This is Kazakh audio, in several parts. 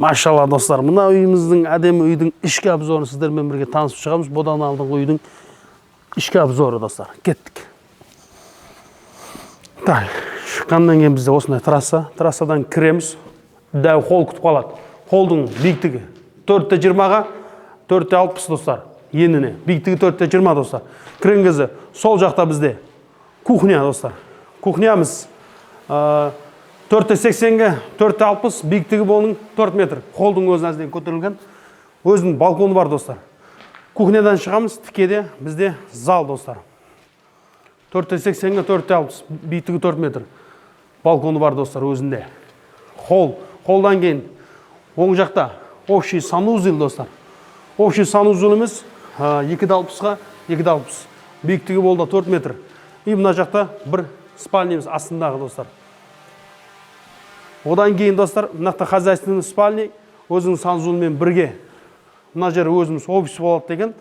Машалла достар, мына үйіміздің әдемі үйдің ішкі обзорын сіздермен бірге танысып шығамыз. Бұдан алдыңғы үйдің ішкі обзоры достар. Кеттік. Так, шыққаннан кейін бізде осындай трасса. Трассадан кіреміз. Дәу холл күтіп қалады. Холлдың биіктігі 4-20-ға 4-60 достар. Еніне. Биіктігі 4-20 достар. Кірген кезде сол жақта бізде кухня достар. Кухнямыз 4-80-ге 4-60, биіктігі болының 4 метр. Холдың өзін әзден көтерілген. Өзінің балконы бар достар. Кухнядан шығамыз, тікеде бізде зал достар. 4-80-ге 4-60, биіктігі 4 метр. Балконы бар достар өзінде. Холдан кейін оң жақта общий санузел достар. Общий санузеліміз 2-60-ға 2-60, биіктігі болды 4 метр. И мына жақта бір спальнямыз астындағы достар. Одан кейін достар, мынақта хозяйственный спальня, өзінің санузелмен бірге. Мына жер өзіміз офис болады деген.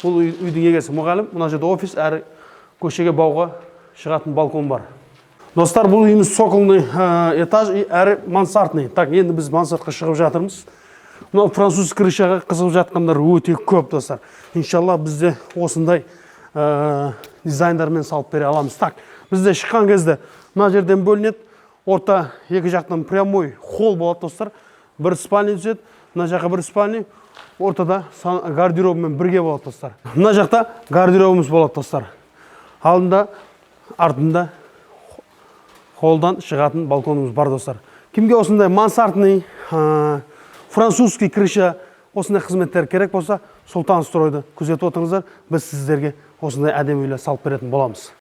Бұл үйдің егесі мұғалім. Мына жерде офис, әрі көшеге бауға шығатын балкон бар. Достар, бұл үйіміз сокольный этаж, әрі мансардный. Так, енді біз мансардқа шығып жатырмыз. Мынау француз крышаға қызып жатқандар өте көп достар. Иншалла бізде осындай дизайндармен салып бере аламыз. Так, бізде шыққан кезде мына жерден бөлінеді. Орта екі жақтан прямой холл болады достар. Бір спальня түседі, мына жаққа бір спальня, ортада гардеробымен бірге болады достар. Мына жақта гардеробымыз болады достар. Алдында, артында холлдан шығатын балконымыз бар достар. Кімге осындай мансардный, французский крыша, осындай қызметтер керек болса, Султан стройды күзетіп отырыңыздар. Біз сіздерге осындай әдемі үйлер салып беретін боламыз.